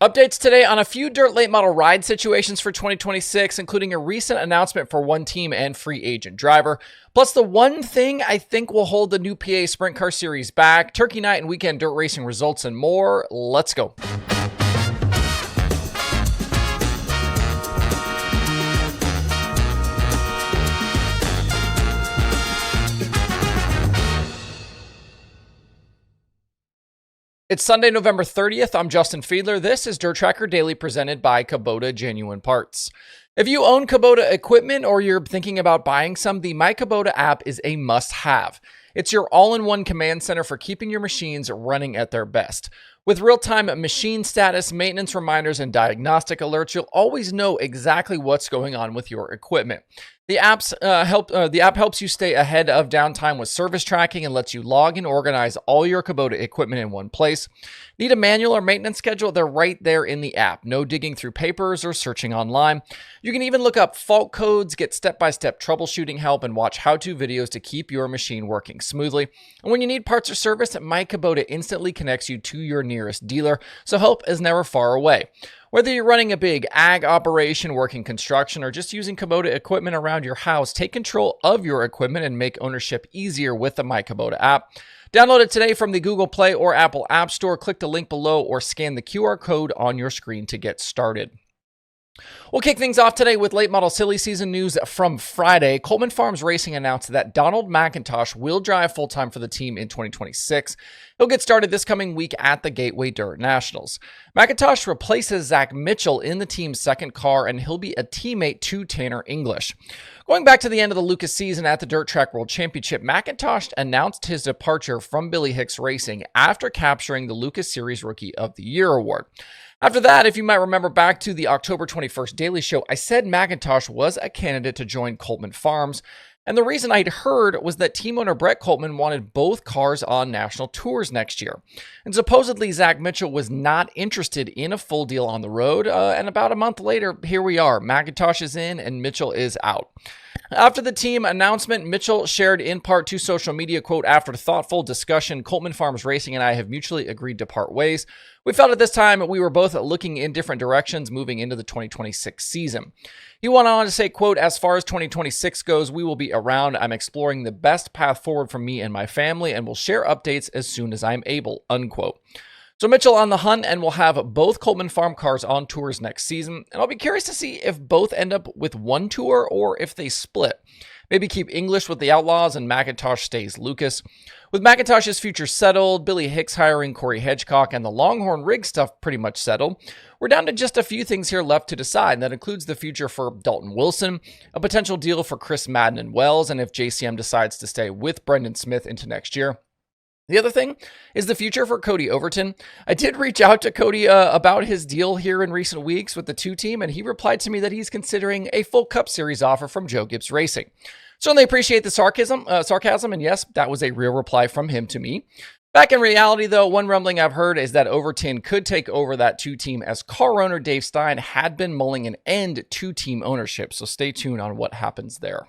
Updates today on a few dirt late model ride situations for 2026, including a recent announcement for one team and free agent driver. Plus, the one thing I think will hold the new PA Sprint Car Series back, Turkey Night and weekend dirt racing results, and more. Let's go. It's Sunday, November 30th. I'm Justin Fiedler. This is DIRTRACKR Daily presented by Kubota Genuine Parts. If you own Kubota equipment or you're thinking about buying some, the myKubota app is a must-have. It's your all-in-one command center for keeping your machines running at their best. With real-time machine status, maintenance reminders, and diagnostic alerts, you'll always know exactly what's going on with your equipment. The app helps you stay ahead of downtime with service tracking and lets you log and organize all your Kubota equipment in one place. Need a manual or maintenance schedule? They're right there in the app. No digging through papers or searching online. You can even look up fault codes, get step-by-step troubleshooting help, and watch how-to videos to keep your machine working smoothly. And when you need parts or service, myKubota instantly connects you to your nearest dealer, so help is never far away. Whether you're running a big ag operation, working construction, or just using Kubota equipment around your house, take control of your equipment and make ownership easier with the myKubota app. Download it today from the Google Play or Apple App Store. Click the link below or scan the QR code on your screen to get started. We'll kick things off today with late model silly season news from Friday. Coltman Farms Racing announced that Donald McIntosh will drive full-time for the team in 2026. He'll get started this coming week at the Gateway Dirt Nationals. McIntosh replaces Zack Mitchell in the team's second car, and he'll be a teammate to Tanner English. Going back to the end of the Lucas season at the Dirt Track World Championship, McIntosh announced his departure from Billy Hicks Racing after capturing the Lucas Series Rookie of the Year award. After that, if you might remember back to the October 21st Daily Show, I said McIntosh was a candidate to join Coltman Farms, and the reason I'd heard was that team owner Brett Coltman wanted both cars on national tours next year. And supposedly Zack Mitchell was not interested in a full deal on the road, and about a month later, here we are. McIntosh is in and Mitchell is out. After the team announcement, Mitchell shared in part to social media, quote, "After thoughtful discussion, Coltman Farms Racing and I have mutually agreed to part ways. We felt at this time we were both looking in different directions moving into the 2026 season." He went on to say, quote, "As far as 2026 goes, we will be around. I'm exploring the best path forward for me and my family and will share updates as soon as I'm able," unquote. So Mitchell on the hunt, and we'll have both Coltman Farm cars on tours next season. And I'll be curious to see if both end up with one tour or if they split. Maybe keep English with the Outlaws and McIntosh stays Lucas. With McIntosh's future settled, Billy Hicks hiring Corey Hedgecock, and the Longhorn rig stuff pretty much settled, we're down to just a few things here left to decide. That includes the future for Dalton Wilson, a potential deal for Chris Madden and Wells, and if JCM decides to stay with Brendan Smith into next year. The other thing is the future for Cody Overton. I did reach out to Cody about his deal here in recent weeks with the two team, and he replied to me that he's considering a full Cup Series offer from Joe Gibbs Racing. Certainly appreciate the sarcasm, and yes, that was a real reply from him to me. Back in reality, though, one rumbling I've heard is that Overton could take over that two-team, as car owner Dave Stein had been mulling an end to team ownership, so stay tuned on what happens there.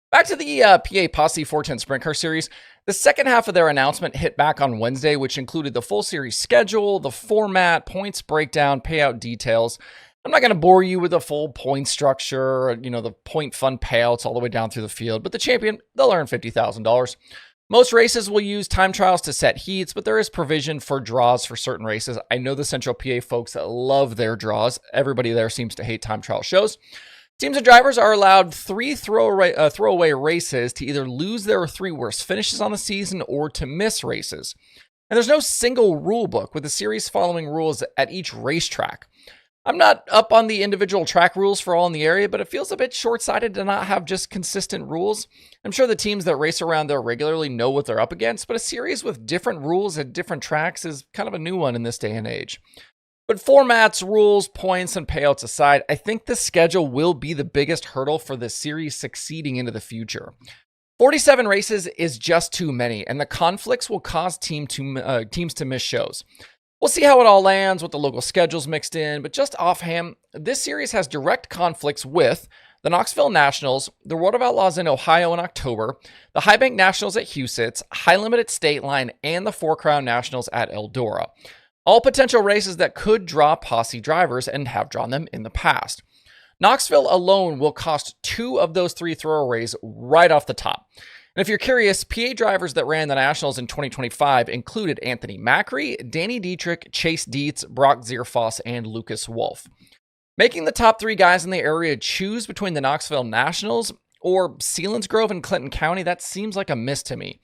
Back to the PA Posse 410 Sprint Car Series. The second half of their announcement hit back on Wednesday, which included the full series schedule, the format, points breakdown, payout details. I'm not going to bore you with the full point structure, the point fund payouts all the way down through the field, but the champion, they'll earn $50,000. Most races will use time trials to set heats, but there is provision for draws for certain races. I know the Central PA folks that love their draws. Everybody there seems to hate time trial shows. Teams and drivers are allowed 3 throwaway races to either lose their 3 worst finishes on the season or to miss races. And there's no single rule book, with the series following rules at each racetrack. I'm not up on the individual track rules for all in the area, but it feels a bit short-sighted to not have just consistent rules. I'm sure the teams that race around there regularly know what they're up against, but a series with different rules at different tracks is kind of a new one in this day and age. But formats, rules, points, and payouts aside, I think the schedule will be the biggest hurdle for this series succeeding into the future. 47 races is just too many, and the conflicts will cause teams to miss shows. We'll see how it all lands with the local schedules mixed in, but just offhand, this series has direct conflicts with the Knoxville Nationals, the World of Outlaws in Ohio in October, the High Bank Nationals at Huset's, High Limit at State Line, and the Four Crown Nationals at Eldora. All potential races that could draw Posse drivers and have drawn them in the past. Knoxville alone will cost 2 of those 3 throwaways right off the top. And if you're curious, PA drivers that ran the Nationals in 2025 included Anthony Macri, Danny Dietrich, Chase Dietz, Brock Zierfoss, and Lucas Wolf. Making the top 3 guys in the area choose between the Knoxville Nationals or Selinsgrove and Clinton County, that seems like a miss to me.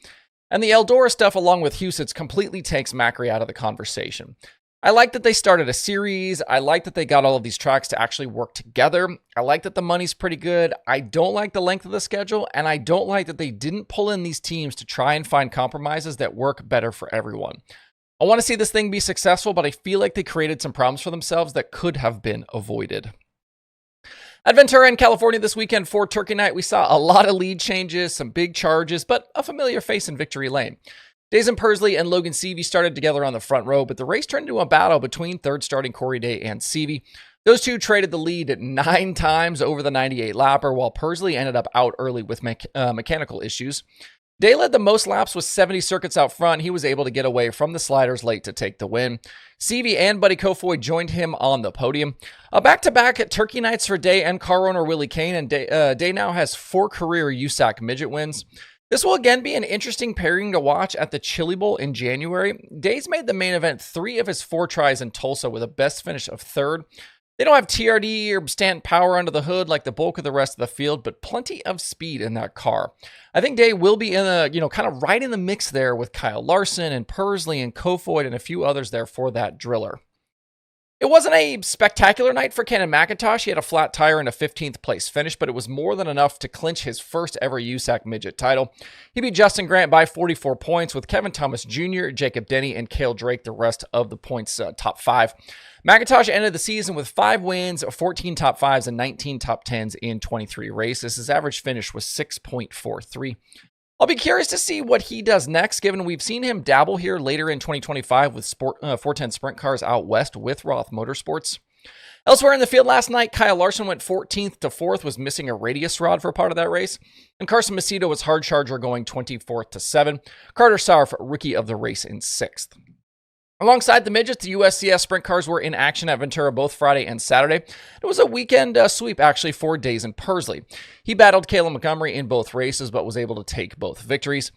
And the Eldora stuff along with Huset's completely takes Macri out of the conversation. I like that they started a series. I like that they got all of these tracks to actually work together. I like that the money's pretty good. I don't like the length of the schedule, and I don't like that they didn't pull in these teams to try and find compromises that work better for everyone. I want to see this thing be successful, but I feel like they created some problems for themselves that could have been avoided. At Ventura in California this weekend for Turkey Night, we saw a lot of lead changes, some big charges, but a familiar face in victory lane. Dazen Pursley and Logan Seavey started together on the front row, but the race turned into a battle between third starting Corey Day and Seavey. Those two traded the lead at 9 times over the 98 lapper, while Pursley ended up out early with mechanical issues. Day led the most laps with 70 circuits out front. He was able to get away from the sliders late to take the win. Seavey and Buddy Kofoid joined him on the podium. Back-to-back at Turkey Nights for Day and car owner Willie Kane, and Day now has 4 career USAC midget wins. This will again be an interesting pairing to watch at the Chili Bowl in January. Day's made the main event 3 of his 4 tries in Tulsa with a best finish of 3rd. They don't have TRD or Stanton power under the hood like the bulk of the rest of the field, but plenty of speed in that car. I think Day will be in a, kind of right in the mix there with Kyle Larson and Pursley and Kofoid and a few others there for that driller. It wasn't a spectacular night for Ken McIntosh. He had a flat tire and a 15th place finish, but it was more than enough to clinch his first ever USAC midget title. He beat Justin Grant by 44 points with Kevin Thomas Jr., Jacob Denny, and Cale Drake the rest of the points top 5. McIntosh ended the season with 5 wins, 14 top 5s, and 19 top 10s in 23 races. His average finish was 6.43. I'll be curious to see what he does next, given we've seen him dabble here later in 2025 with 410 sprint cars out west with Roth Motorsports. Elsewhere in the field last night, Kyle Larson went 14th to 4th, was missing a radius rod for part of that race, and Carson Macedo was hard charger going 24th to 7. Carter Sarf, rookie of the race, in 6th. Alongside the midgets, the USCS sprint cars were in action at Ventura both Friday and Saturday. It was a weekend sweep, actually, for Dazen Pursley. He battled Caleb Montgomery in both races, but was able to take both victories.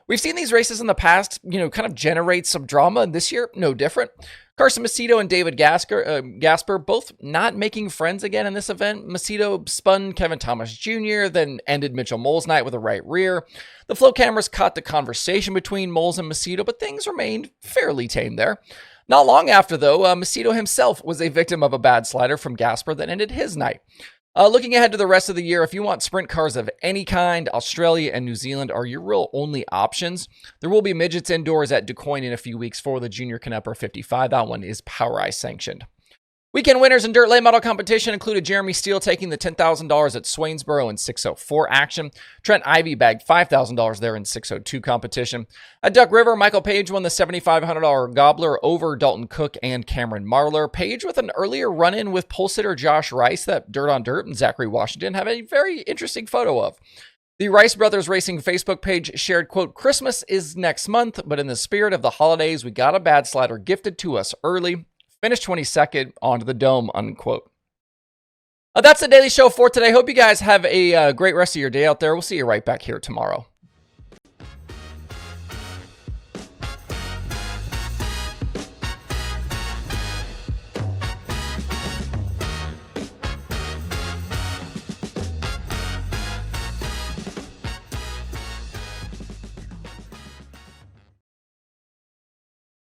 We've seen these races in the past, kind of generate some drama, and this year, no different. Carson Macedo and David Gasper both not making friends again in this event. Macedo spun Kevin Thomas Jr., then ended Mitchell Moles' night with a right rear. The flow cameras caught the conversation between Moles and Macedo, but things remained fairly tame there. Not long after, though, Macedo himself was a victim of a bad slider from Gasper that ended his night. Looking ahead to the rest of the year, if you want sprint cars of any kind, Australia and New Zealand are your real only options. There will be midgets indoors at DuQuoin in a few weeks for the Junior Canepa 55. That one is POWRi sanctioned. Weekend winners in dirt late model competition included Jeremy Steele taking the $10,000 at Swainsboro in 604 action. Trent Ivey bagged $5,000 there in 602 competition. At Duck River, Michael Page won the $7,500 gobbler over Dalton Cook and Cameron Marlar. Page with an earlier run-in with pole sitter Josh Rice that Dirt on Dirt and Zachary Washington have a very interesting photo of. The Rice Brothers Racing Facebook page shared, quote, "Christmas is next month, but in the spirit of the holidays, we got a bad slider gifted to us early. Finished 22nd, onto the dome," unquote. That's the Daily Show for today. Hope you guys have a great rest of your day out there. We'll see you right back here tomorrow.